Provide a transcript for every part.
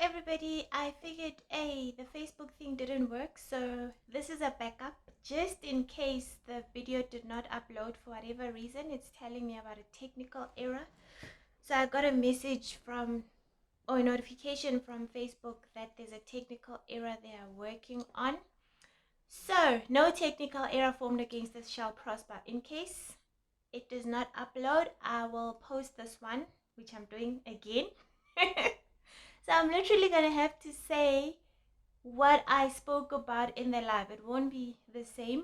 everybody. I figured, the Facebook thing didn't work, so this is a backup just in case the video did not upload for whatever reason. It's telling me about a technical error. So I got a message or a notification from Facebook that there's a technical error they are working on. So no technical error formed against this shall prosper. In case it does not upload, I will post this one, which I'm doing again. So I'm literally going to have to say what I spoke about in the live. It won't be the same,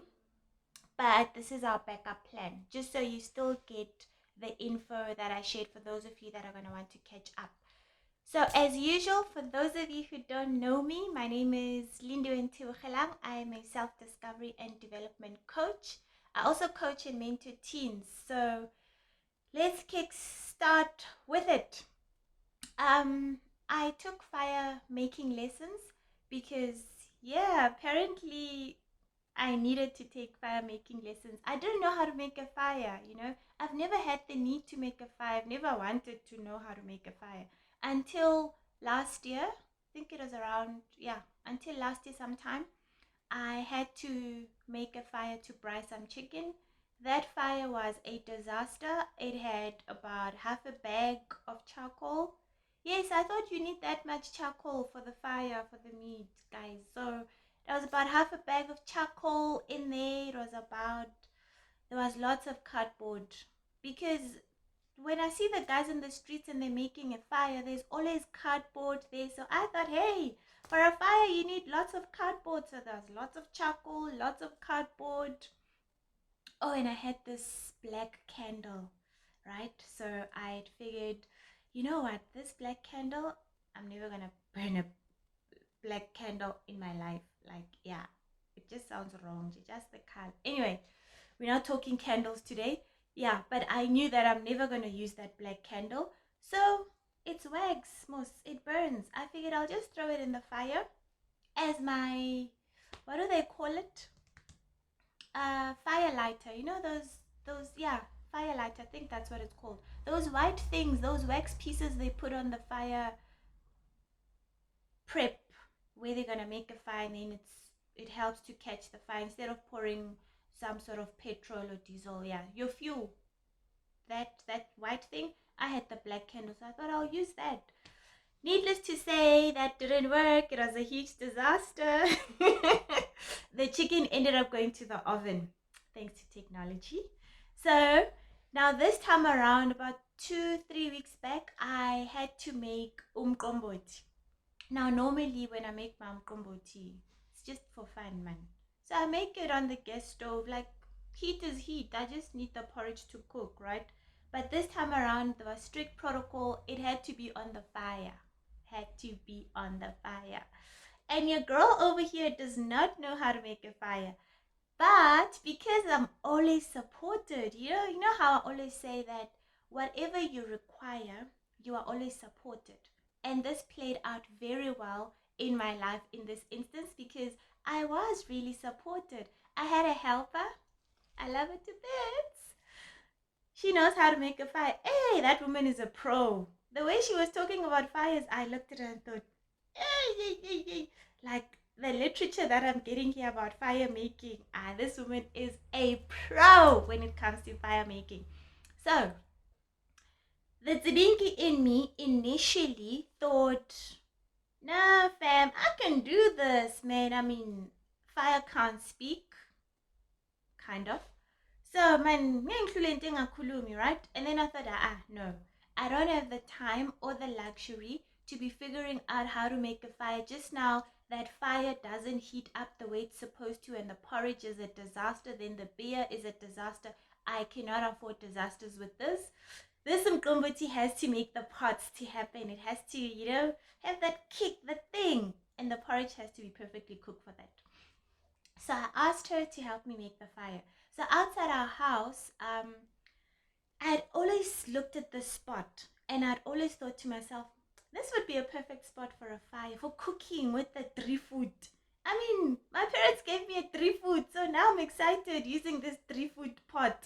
but this is our backup plan, just so you still get the info that I shared for those of you that are going to want to catch up. So as usual, for those of you who don't know me, my name is Lindiwe Ntebogelang. I am a self-discovery and development coach. I also coach and mentor teens. So let's kick start with it. I took fire making lessons because, apparently I needed to take fire making lessons. I didn't know how to make a fire, I've never had the need to make a fire. I've never wanted to know how to make a fire until last year. I think it was until last year sometime. I had to make a fire to braise some chicken. That fire was a disaster. It had about half a bag of charcoal. Yes, I thought you need that much charcoal for the fire, for the meat, guys. So there was about half a bag of charcoal in there. There was lots of cardboard. Because when I see the guys in the streets and they're making a fire, there's always cardboard there. So I thought, hey, for a fire, you need lots of cardboard. So there's lots of charcoal, lots of cardboard. Oh, and I had this black candle, right? So I had figured, you know what, this black candle, I'm never going to burn a black candle in my life. It just sounds wrong. Just the color. Anyway, we're not talking candles today. Yeah, but I knew that I'm never going to use that black candle. So it's wax, mos. It burns. I figured I'll just throw it in the fire as my, what do they call it? Fire lighter. You know fire lighter. I think that's what it's called. Those white things, those wax pieces they put on the fire prep where they're gonna make a fire, and then it helps to catch the fire instead of pouring some sort of petrol or diesel. Yeah, your fuel. That white thing. I had the black candle, so I thought I'll use that. Needless to say, that didn't work. It was a huge disaster. The chicken ended up going to the oven, thanks to technology. So now this time around, about 2-3 weeks back, I had to make umqombothi. Now normally when I make my umqombothi, it's just for fun, man. So I make it on the gas stove. Like, heat is heat. I just need the porridge to cook, right? But this time around, there was strict protocol. It had to be on the fire. And your girl over here does not know how to make a fire. But because I'm always supported, you know how I always say that whatever you require, you are always supported. And this played out very well in my life in this instance because I was really supported. I had a helper. I love her to bits. She knows how to make a fire. Hey, that woman is a pro. The way she was talking about fires, I looked at her and thought, hey. Like, the literature that I'm getting here about fire making, this woman is a pro when it comes to fire making. So, the Zibinki in me initially thought, nah, fam, I can do this, man. I mean, fire can't speak, kind of. So, man, right? And then I thought, no, I don't have the time or the luxury to be figuring out how to make a fire. Just now, that fire doesn't heat up the way it's supposed to, and the porridge is a disaster, then the beer is a disaster. I cannot afford disasters with this. This umqombothi has to make the pots to happen. It has to, have that kick, the thing. And the porridge has to be perfectly cooked for that. So I asked her to help me make the fire. So outside our house, I had always looked at this spot and I'd always thought to myself, this would be a perfect spot for a fire, for cooking with the 3-foot. I mean, my parents gave me a 3-foot, so now I'm excited using this 3-foot pot.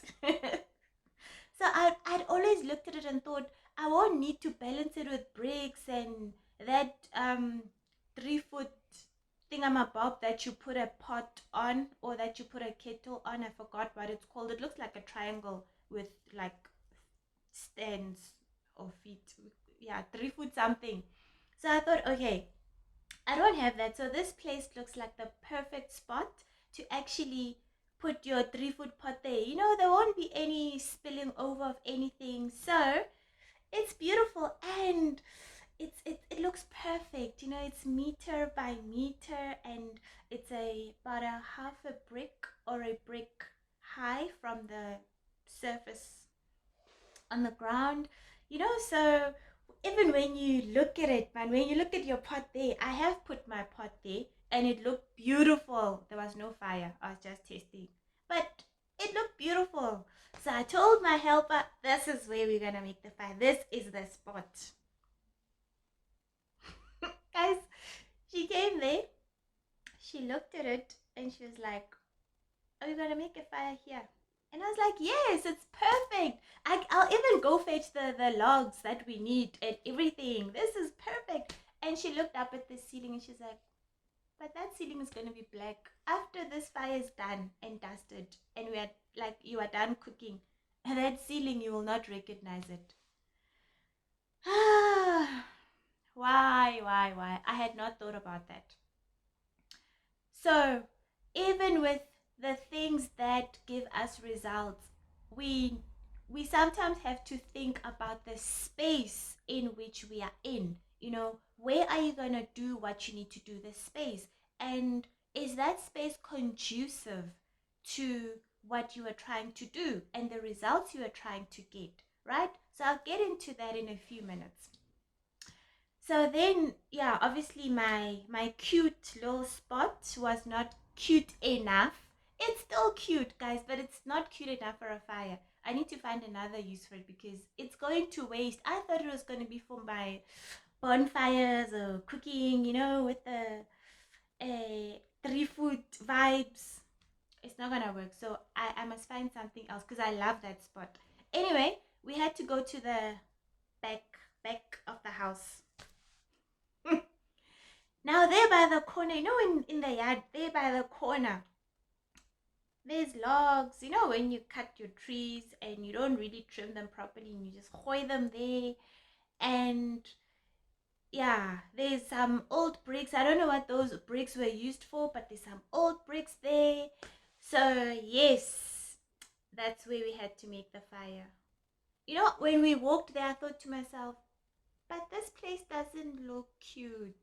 So I'd always looked at it and thought, I won't need to balance it with bricks and that 3-foot thingamabob that you put a pot on, or that you put a kettle on. I forgot what it's called. It looks like a triangle with like stands or feet. Yeah, 3 foot something. So I thought, okay, I don't have that. So this place looks like the perfect spot to actually put your 3 foot pot there. You know, there won't be any spilling over of anything. So it's beautiful, and it looks perfect. You know, it's meter by meter, and it's about a half a brick or a brick high from the surface on the ground. You know, so even when you look at it, man, when you look at your pot there, I have put my pot there and it looked beautiful. There was no fire. I was just testing. But it looked beautiful. So I told my helper, this is where we're gonna make the fire. This is the spot. Guys, she came there, she looked at it, and she was like, are we gonna make a fire here? And I was like, yes, it's perfect. I'll even go fetch the logs that we need and everything. This is perfect. And she looked up at the ceiling and she's like, but that ceiling is going to be black. After this fire is done and dusted, and we are like, you are done cooking, and that ceiling, you will not recognize it. Why? I had not thought about that. So, even with the things that give us results, we sometimes have to think about the space in which we are in. You know, where are you going to do what you need to do, the space? And is that space conducive to what you are trying to do and the results you are trying to get, right? So I'll get into that in a few minutes. So then, yeah, obviously my cute little spot was not cute enough. It's still cute, guys, but it's not cute enough for a fire. I need to find another use for it because it's going to waste. I thought it was going to be for my bonfires or cooking, you know, with the 3 foot vibes. It's not gonna work. So I must find something else because I love that spot. Anyway, we had to go to the back of the house. Now there by the corner, you know, in the yard, there by the corner, there's logs. You know, when you cut your trees and you don't really trim them properly and you just hoy them there. And yeah, there's some old bricks. I don't know what those bricks were used for, but there's some old bricks there. So yes, that's where we had to make the fire. You know, when we walked there, I thought to myself, but this place doesn't look cute.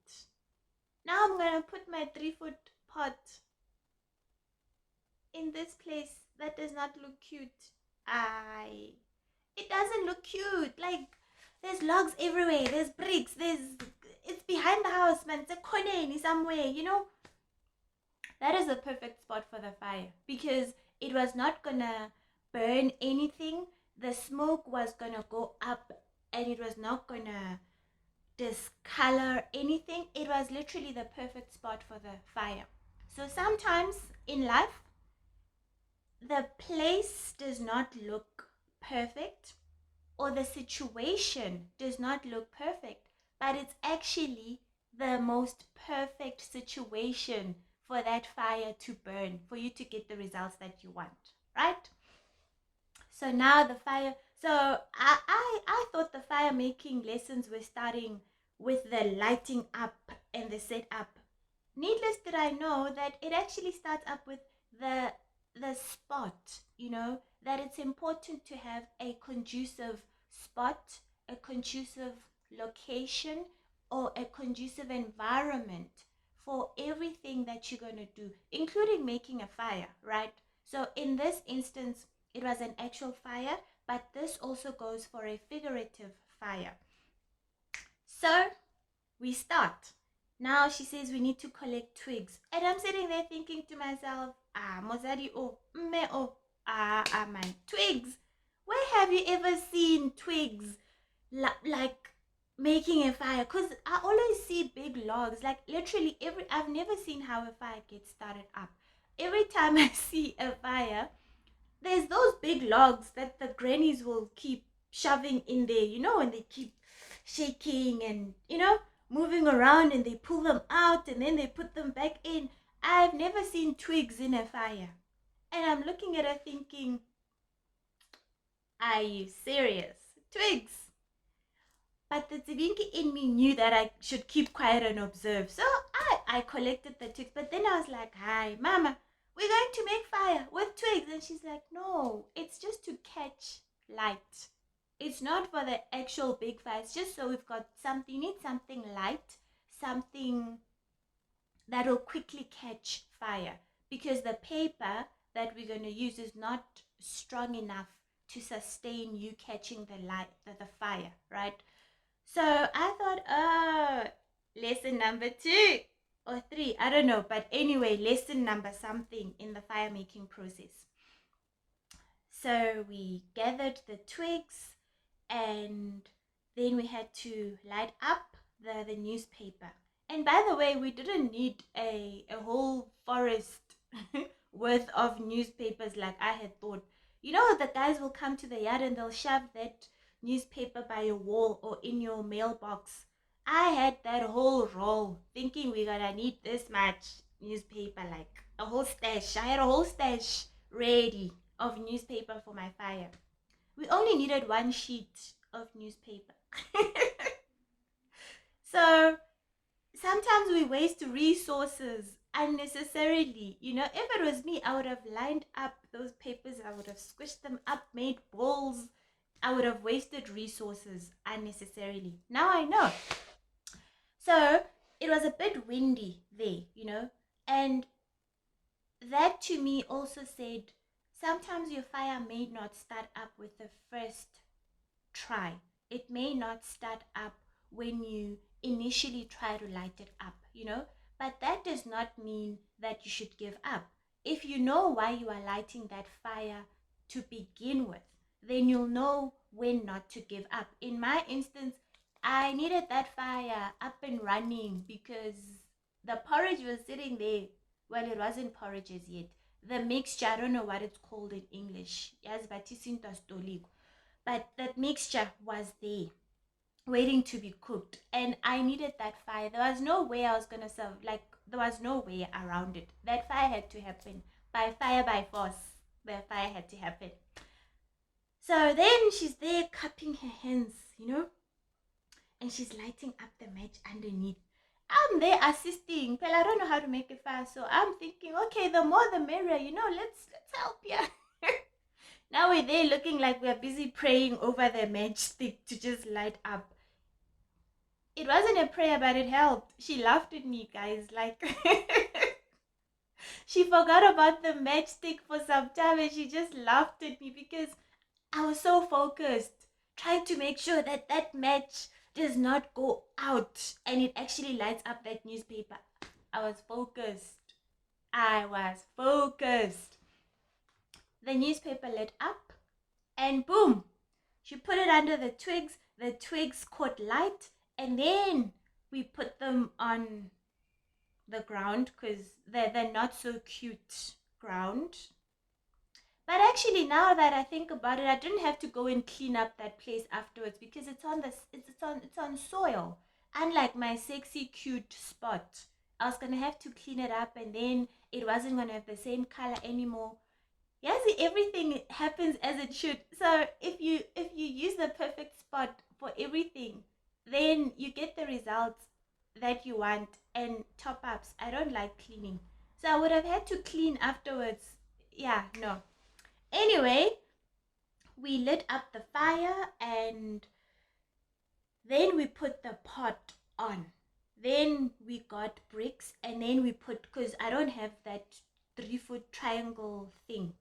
Now I'm gonna put my 3 foot pot in this place that does not look cute. It doesn't look cute. Like, there's logs everywhere, there's bricks, it's behind the house, man. It's a corner somewhere, you know. That is the perfect spot for the fire because it was not gonna burn anything. The smoke was gonna go up and it was not gonna discolor anything. It was literally the perfect spot for the fire. So sometimes in life, the place does not look perfect or the situation does not look perfect, but it's actually the most perfect situation for that fire to burn, for you to get the results that you want, right? So now the fire, so I thought the fire making lessons were starting with the lighting up and the setup. Needless did I know that it actually starts up with the spot, you know, that it's important to have a conducive spot, a conducive location, or a conducive environment for everything that you're going to do, including making a fire, right? So in this instance, it was an actual fire, but this also goes for a figurative fire. So we start. Now she says we need to collect twigs. And I'm sitting there thinking to myself, Mozari, oh, me, oh, man, twigs. Where have you ever seen twigs like making a fire? Because I always see big logs. Like literally I've never seen how a fire gets started up. Every time I see a fire, there's those big logs that the grannies will keep shoving in there, you know, and they keep shaking and, you know, moving around and they pull them out and then they put them back in. I've never seen twigs in a fire. And I'm looking at her thinking, are you serious? Twigs. But the Tsibinki in me knew that I should keep quiet and observe. So I collected the twigs. But then I was like, hi, Mama, we're going to make fire with twigs. And she's like, no, it's just to catch light. It's not for the actual big fire. It's just so we've got something, you need something light, something that will quickly catch fire. Because the paper that we're going to use is not strong enough to sustain you catching the fire, right? So I thought, lesson number 2 or 3, I don't know. But anyway, lesson number something in the fire making process. So we gathered the twigs and then we had to light up the newspaper. And by the way, we didn't need a whole forest worth of newspapers like I had thought. You know, the guys will come to the yard and they'll shove that newspaper by your wall or in your mailbox. I had that whole roll thinking we're gonna need this much newspaper, like a whole stash. I had a whole stash ready of newspaper for my fire. We only needed 1 sheet of newspaper. So sometimes we waste resources unnecessarily. You know, if it was me, I would have lined up those papers, I would have squished them up, made balls. I would have wasted resources unnecessarily. Now I know. So it was a bit windy there, you know, and that to me also said sometimes your fire may not start up with the first try. It may not start up when you initially try to light it up, you know, but that does not mean that you should give up. If you know why you are lighting that fire to begin with, then you'll know when not to give up. In my instance, I needed that fire up and running because the porridge was sitting there. Well, it wasn't porridge as yet. The mixture, I don't know what it's called in English. Yes, but that mixture was there waiting to be cooked, and I needed that fire. There was no way I was gonna serve, like there was no way around it. That fire had to happen by fire, by force. The fire had to happen. So then she's there cupping her hands, you know, and she's lighting up the match underneath. I'm there assisting. Well, I don't know how to make it fast, so I'm thinking, okay, the more the merrier, you know, let's help you. Now we're there looking like we're busy praying over the matchstick to just light up. It wasn't a prayer, but it helped. She laughed at me, guys. Like, she forgot about the matchstick for some time and she just laughed at me because I was so focused, trying to make sure that that match does not go out and it actually lights up that newspaper. I was focused. The newspaper lit up and boom, she put it under the twigs. The twigs caught light and then we put them on the ground because they're not so cute ground. But actually, now that I think about it, I didn't have to go and clean up that place afterwards because it's on soil. Unlike my sexy cute spot, I was gonna have to clean it up and then it wasn't gonna have the same color anymore. Yes, everything happens as it should. So if you use the perfect spot for everything, then you get the results that you want and top ups. I don't like cleaning. So I would have had to clean afterwards. Yeah, no. Anyway, we lit up the fire and then we put the pot on. Then we got bricks and then we put, because I don't have that 3-foot triangle thing,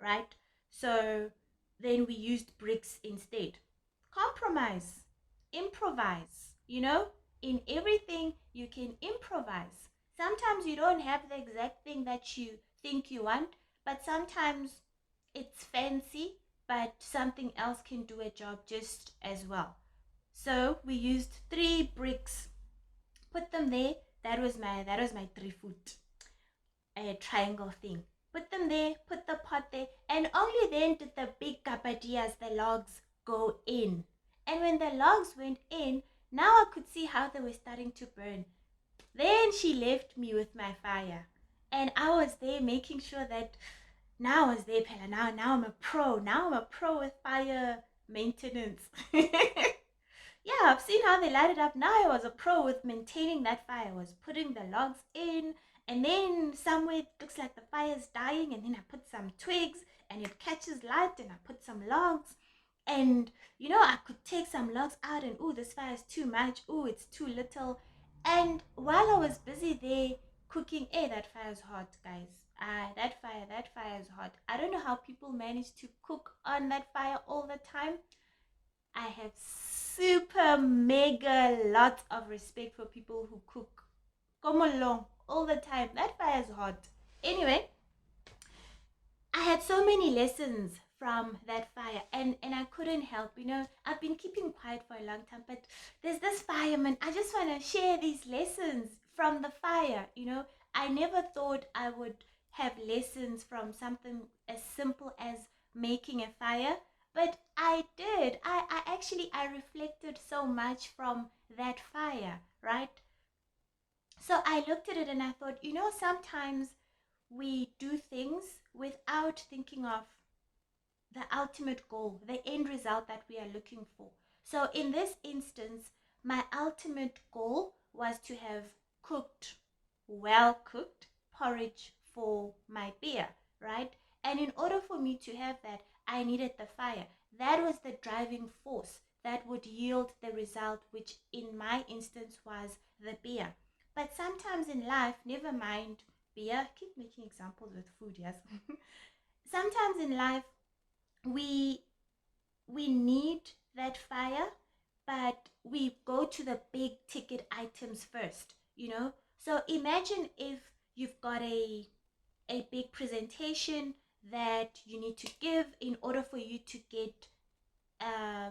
right? So then we used bricks instead. Compromise, improvise, you know? In everything, you can improvise. Sometimes you don't have the exact thing that you think you want, but sometimes it's fancy, but something else can do a job just as well. So we used 3 bricks, put them there. That was my 3-foot triangle thing. Put them there, put the pot there, and only then did the big kabadias, the logs, go in. And when the logs went in, Now I could see how they were starting to burn. Then she left me with my fire. And I was there making sure that now I was there, Pella. Now I'm a pro. Now I'm a pro with fire maintenance. Yeah, I've seen how they light it up. Now I was a pro with maintaining that fire. I was putting the logs in, and then somewhere it looks like the fire's dying, and then I put some twigs, and it catches light, and I put some logs. And I could take some logs out, and oh, this fire is too much. Oh, it's too little. And while I was busy there cooking, that fire is hot, guys. That fire is hot. I don't know how people manage to cook on that fire all the time. I have super mega lots of respect for people who cook. Come along all the time. That fire is hot. Anyway, I had so many lessons from that fire, and I couldn't help. I've been keeping quiet for a long time, but there's this fireman. I just want to share these lessons from the fire. I never thought I would have lessons from something as simple as making a fire, but I did. I reflected so much from that fire, right? So I looked at it and I thought, sometimes we do things without thinking of the ultimate goal, the end result that we are looking for. So in this instance, my ultimate goal was to have cooked, well cooked porridge for my beer, right? And in order for me to have that, I needed the fire. That was the driving force that would yield the result, which in my instance was the beer. But sometimes in life, never mind beer, I keep making examples with food, yes. Sometimes in life, we we need that fire, but we go to the big ticket items first. So imagine if you've got a big presentation that you need to give in order for you to get uh,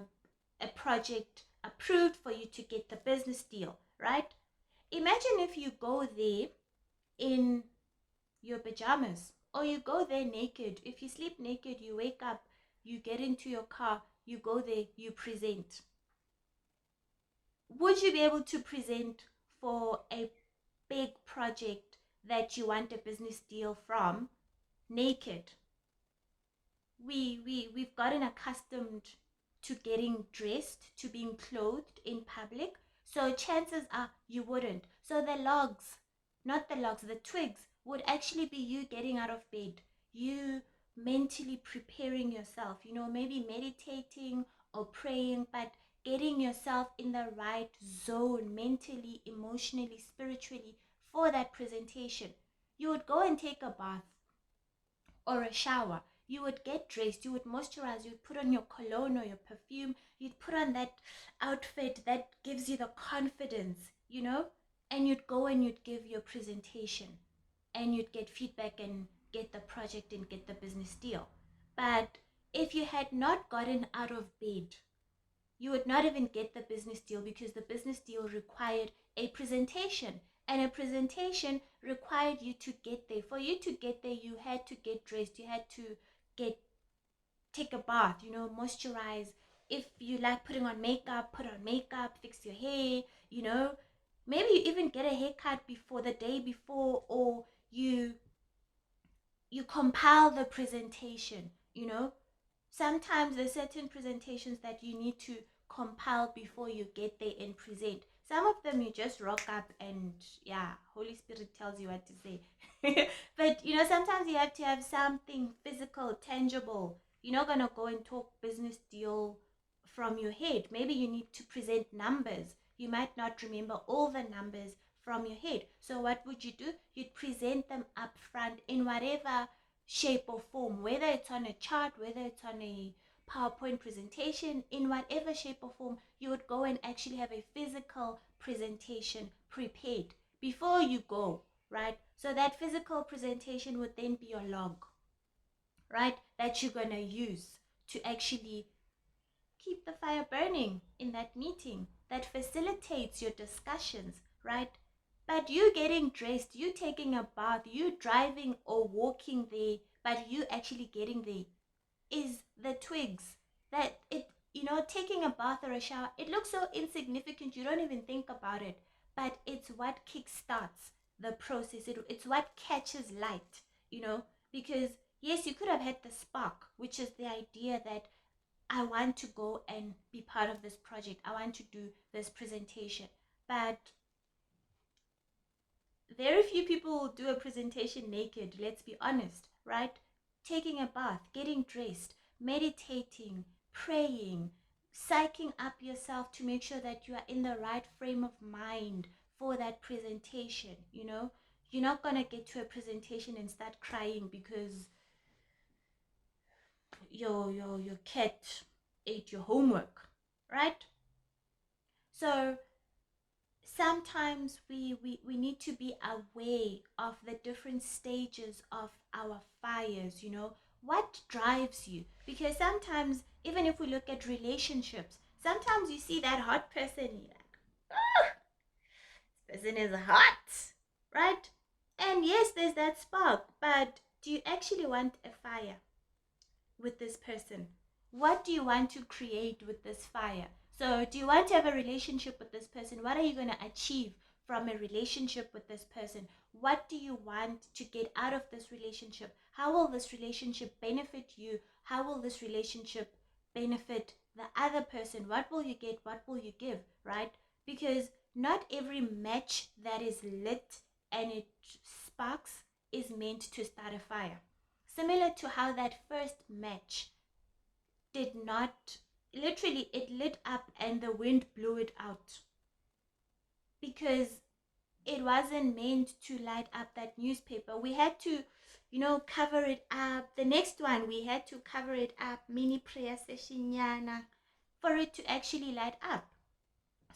a project approved, for you to get the business deal, right? Imagine if you go there in your pajamas, or you go there naked. If you sleep naked, you wake up, you get into your car, you go there, you present. Would you be able to present for a big project that you want a business deal from naked? We've gotten accustomed to getting dressed, to being clothed in public, so chances are you wouldn't. So the twigs would actually be you getting out of bed, you mentally preparing yourself, maybe meditating or praying, but getting yourself in the right zone mentally, emotionally, spiritually for that presentation. You would go and take a bath or a shower. You would get dressed, you would moisturize, you'd put on your cologne or your perfume, you'd put on that outfit that gives you the confidence, and you'd go and you'd give your presentation, and you'd get feedback and get the project and get the business deal. But if you had not gotten out of bed, you would not even get the business deal, because the business deal required a presentation, and a presentation required you to get there. For you to get there, you had to get dressed, you had to get take a bath, moisturize. If you like putting on makeup, put on makeup, fix your hair, you know maybe you even get a haircut before the day before, or you compile the presentation. Sometimes there's certain presentations that you need to compile before you get there and present. Some of them you just rock up and, yeah, Holy Spirit tells you what to say. But sometimes you have to have something physical, tangible. You're not gonna go and talk business deal from your head. Maybe you need to present numbers. You might not remember all the numbers from your head. So what would you do? You'd present them up front in whatever shape or form, whether it's on a chart, whether it's on a PowerPoint presentation, in whatever shape or form, you would go and actually have a physical presentation prepared before you go, right? So that physical presentation would then be your log, right? That you're going to use to actually keep the fire burning in that meeting, that facilitates your discussions, right? But you getting dressed, you taking a bath, you driving or walking there, but you actually getting there is the twigs. That taking a bath or a shower, it looks so insignificant, you don't even think about it. But it's what kickstarts the process. It's what catches light, because yes, you could have had the spark, which is the idea that I want to go and be part of this project. I want to do this presentation. But very few people will do a presentation naked, let's be honest, right? Taking a bath, getting dressed, meditating, praying, psyching up yourself to make sure that you are in the right frame of mind for that presentation, You're not going to get to a presentation and start crying because your cat ate your homework, right? So sometimes we need to be aware of the different stages of our fires, what drives you, because sometimes, even if we look at relationships, sometimes you see that hot person, you're like, oh, this person is hot, right? And yes, there's that spark, but do you actually want a fire with this person? What do you want to create with this fire? So, do you want to have a relationship with this person? What are you going to achieve from a relationship with this person? What do you want to get out of this relationship? How will this relationship benefit you? How will this relationship benefit the other person? What will you get? What will you give? Right? Because not every match that is lit and it sparks is meant to start a fire. Similar to how that first match did not, literally, it lit up and the wind blew it out because it wasn't meant to light up that newspaper. We had to, cover it up. The next one, we had to cover it up, mini prayer session, for it to actually light up.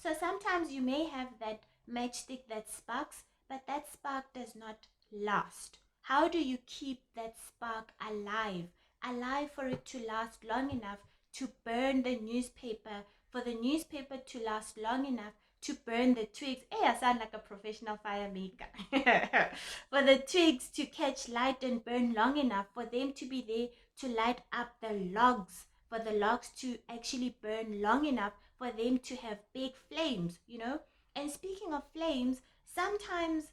So sometimes you may have that matchstick that sparks, but that spark does not last. How do you keep that spark alive? Alive for it to last long enough to burn the newspaper, for the newspaper to last long enough to burn the twigs. Hey, I sound like a professional fire maker. For the twigs to catch light and burn long enough, for them to be there to light up the logs, for the logs to actually burn long enough for them to have big flames, And speaking of flames, sometimes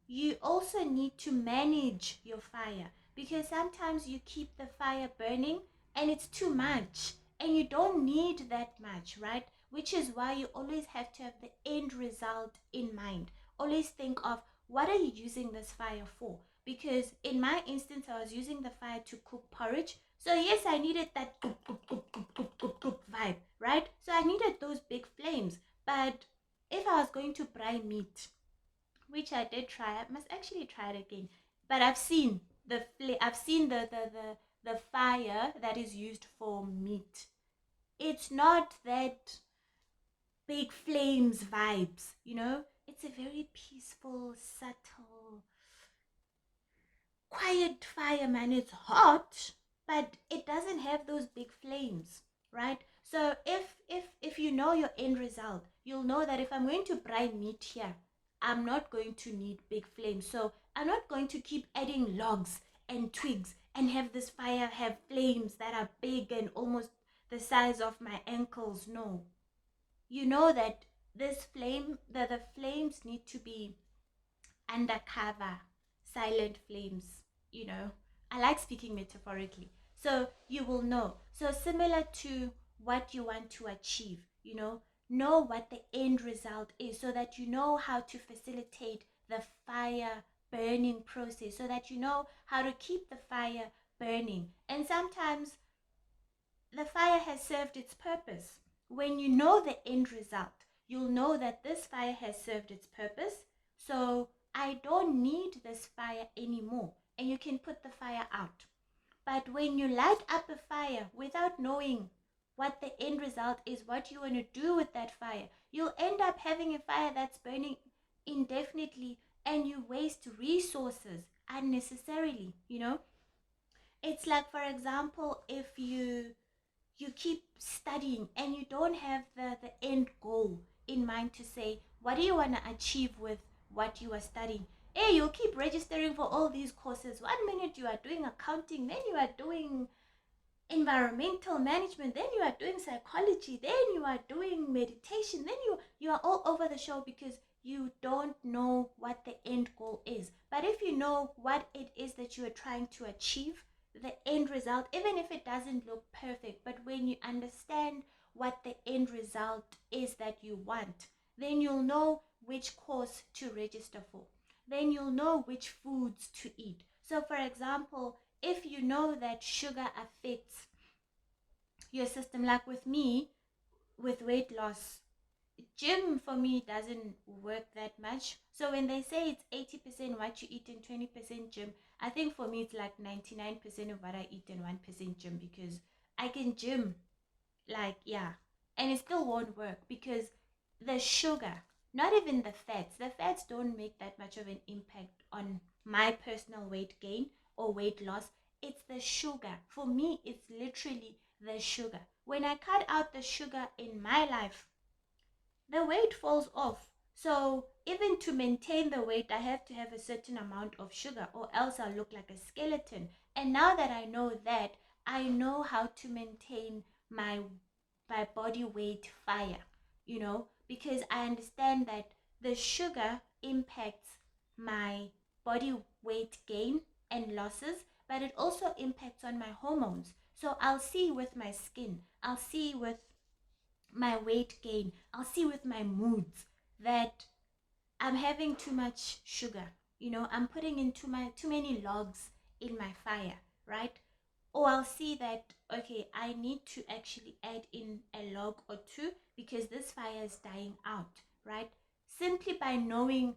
you also need to manage your fire, because sometimes you keep the fire burning and it's too much and you don't need that much, right? Which is why you always have to have the end result in mind. Always think of, what are you using this fire for? Because in my instance, I was using the fire to cook porridge. So yes, I needed that goop, goop, goop, goop, goop, goop, goop vibe, right? So I needed those big flames. But if I was going to fry meat, which I did try, I must actually try it again. But I've seen I've seen the fire that is used for meat. It's not that big flames vibes, It's a very peaceful, subtle, quiet fire, man. It's hot, but it doesn't have those big flames, right? So if you know your end result, you'll know that if I'm going to fry meat here, I'm not going to need big flames. So I'm not going to keep adding logs and twigs and have this fire have flames that are big and almost the size of my ankles. No. You know that this flame, the flames need to be undercover, silent flames, I like speaking metaphorically. So you will know. So similar to what you want to achieve, know what the end result is so that you know how to facilitate the fire burning process, so that you know how to keep the fire burning. And sometimes the fire has served its purpose. When you know the end result, you'll know that this fire has served its purpose. So I don't need this fire anymore. And you can put the fire out. But when you light up a fire without knowing what the end result is, what you want to do with that fire, you'll end up having a fire that's burning indefinitely and you waste resources unnecessarily, It's like, for example, if you keep studying and you don't have the end goal in mind to say, what do you want to achieve with what you are studying? Hey, you'll keep registering for all these courses. 1 minute you are doing accounting, then you are doing environmental management, then you are doing psychology, then you are doing meditation, then you are all over the show because you don't know what the end goal is. But if you know what it is that you are trying to achieve, the end result, even if it doesn't look perfect, but when you understand what the end result is that you want, then you'll know which course to register for. Then you'll know which foods to eat. So for example, if you know that sugar affects your system, like with me, with weight loss, gym for me doesn't work that much. So when they say it's 80% what you eat and 20% gym, I think for me it's like 99% of what I eat and 1% gym, because I can gym, like, yeah, and it still won't work because the sugar, not even the fats don't make that much of an impact on my personal weight gain or weight loss. It's the sugar. For me, it's literally the sugar. When I cut out the sugar in my life, the weight falls off. So even to maintain the weight, I have to have a certain amount of sugar, or else I'll look like a skeleton. And now that I know that, I know how to maintain my body weight fire, because I understand that the sugar impacts my body weight gain and losses, but it also impacts on my hormones. So I'll see with my skin, I'll see with my weight gain, I'll see with my moods that I'm having too much sugar. I'm putting in too many logs in my fire, right? Or I'll see that, okay, I need to actually add in a log or two because this fire is dying out, right? Simply by knowing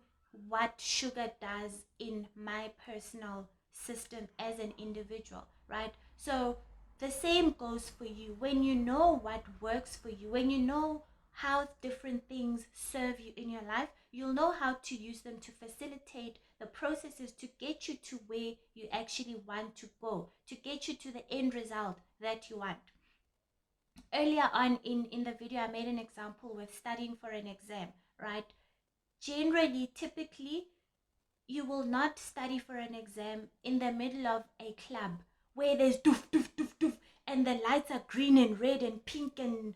what sugar does in my personal system as an individual, right? So the same goes for you. When you know what works for you, when you know how different things serve you in your life, you'll know how to use them to facilitate the processes to get you to where you actually want to go, to get you to the end result that you want. Earlier on in the video, I made an example with studying for an exam, right? Generally, typically, you will not study for an exam in the middle of a club where there's doof, doof, doof, doof, and the lights are green and red and pink and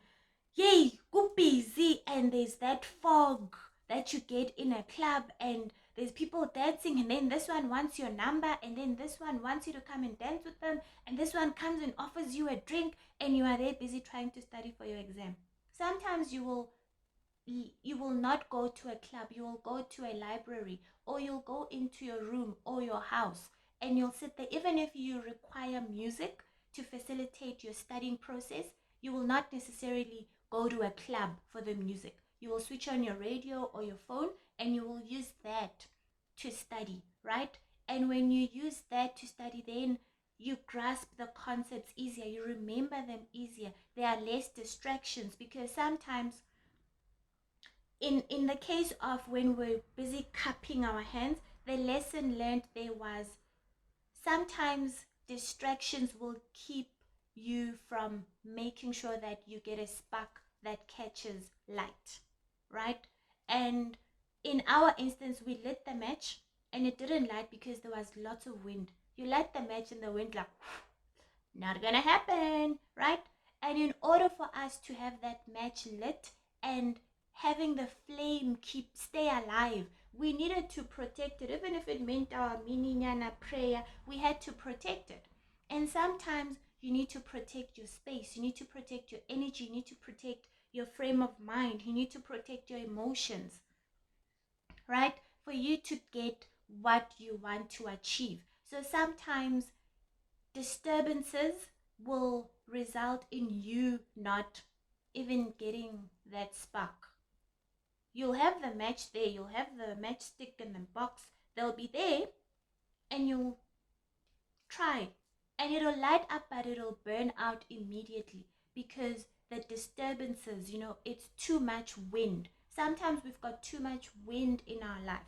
yay, busy, and there's that fog that you get in a club, and there's people dancing, and then this one wants your number, and then this one wants you to come and dance with them, and this one comes and offers you a drink, and you are there busy trying to study for your exam. Sometimes you will not go to a club, you will go to a library, or you'll go into your room or your house, and you'll sit there. Even if you require music to facilitate your studying process, you will not necessarily go to a club for the music. You will switch on your radio or your phone, and you will use that to study, right? And when you use that to study, then you grasp the concepts easier, you remember them easier, there are less distractions, because sometimes in the case of when we're busy cupping our hands, the lesson learned there was sometimes distractions will keep you from making sure that you get a spark that catches light, right? And in our instance, we lit the match and it didn't light because there was lots of wind. You light the match and the wind, like, not gonna happen, right? And in order for us to have that match lit and having the flame stay alive, we needed to protect it. Even if it meant our mini nyana prayer, we had to protect it. And sometimes you need to protect your space, you need to protect your energy, you need to protect your frame of mind, you need to protect your emotions, right? For you to get what you want to achieve. So sometimes disturbances will result in you not even getting that spark. You'll have the match there, you'll have the matchstick in the box, they'll be there, and you'll try, and it'll light up, but it'll burn out immediately because the disturbances, it's too much wind. Sometimes we've got too much wind in our life.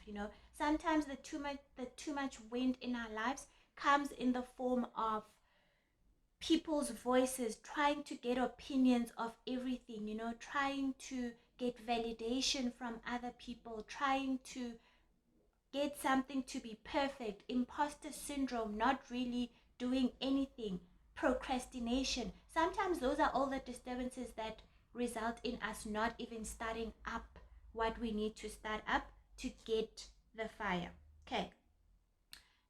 Sometimes the too much wind in our lives comes in the form of people's voices, trying to get opinions of everything, trying to get validation from other people, trying to get something to be perfect, imposter syndrome, not really doing anything, procrastination. Sometimes those are all the disturbances that result in us not even starting up what we need to start up to get the fire. Okay,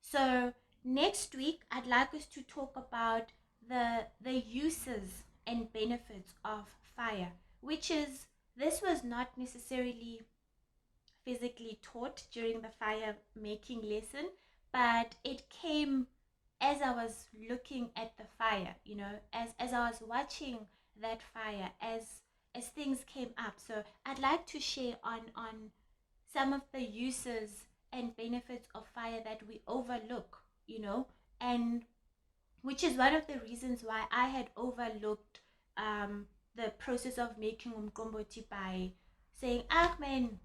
so next week I'd like us to talk about the uses and benefits of fire, which is, this was not necessarily physically taught during the fire making lesson, but it came as I was looking at the fire, as I was watching that fire, as things came up. So I'd like to share on some of the uses and benefits of fire that we overlook, and which is one of the reasons why I had overlooked the process of making umqombothi by saying, ah man,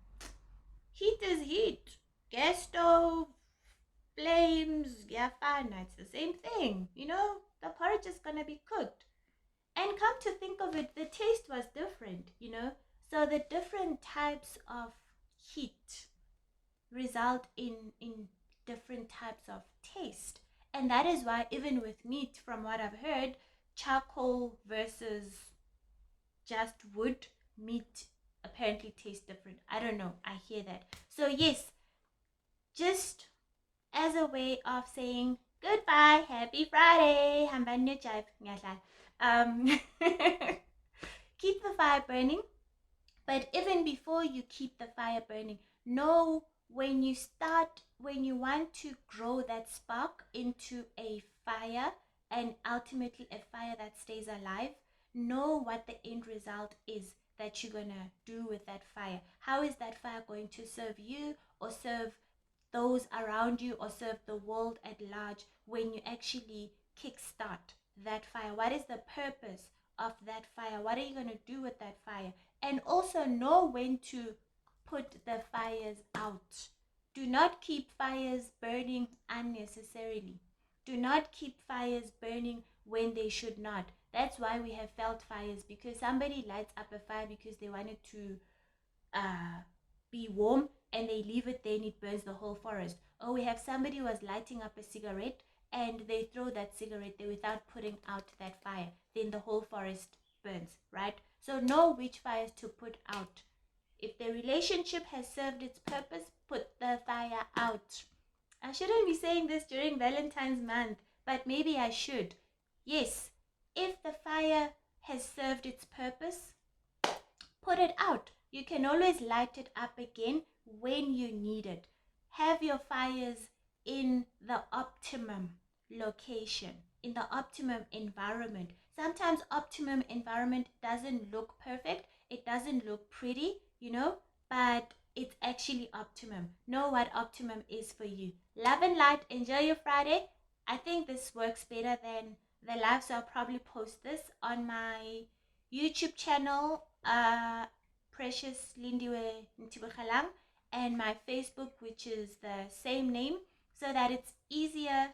heat is heat, gas stove, flames, yafana, it's the same thing, the porridge is gonna be cooked. And come to think of it, the taste was different, so the different types of heat result in different types of taste. And that is why, even with meat, from what I've heard, charcoal versus just wood meat apparently tastes different. I don't know, I hear that. So yes, just as a way of saying goodbye, happy Friday, keep the fire burning. But even before you keep the fire burning, know when you want to grow that spark into a fire, and ultimately a fire that stays alive, know what the end result is that you're gonna do with that fire. How is that fire going to serve you, or serve those around you, or serve the world at large when you actually kickstart that fire? What is the purpose of that fire? What are you going to do with that fire? And also know when to put the fires out. Do not keep fires burning unnecessarily. Do not keep fires burning when they should not. That's why we have felt fires, because somebody lights up a fire because they wanted to be warm, and they leave it there and it burns the whole forest. Or we have somebody who was lighting up a cigarette and they throw that cigarette there without putting out that fire. Then the whole forest burns, right? So know which fires to put out. If the relationship has served its purpose, put the fire out. I shouldn't be saying this during Valentine's month, but maybe I should. Yes, if the fire has served its purpose, put it out. You can always light it up again when you need it. Have your fires in the optimum location, in the optimum environment. Sometimes optimum environment doesn't look perfect, it doesn't look pretty, but it's actually optimum. Know what optimum is for you. Love and light. Enjoy your Friday. I think this works better than the live, so I'll probably post this on my YouTube channel, Precious Lindiwe Ntibukhalang, and my Facebook, which is the same name, so that it's easier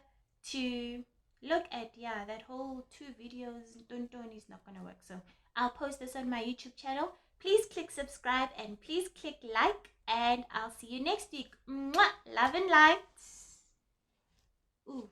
to look at. Yeah, that whole 2 videos don't is not gonna work, so I'll post this on my YouTube channel. Please click subscribe and please click like, and I'll see you next week. Mwah! Love and light. Ooh.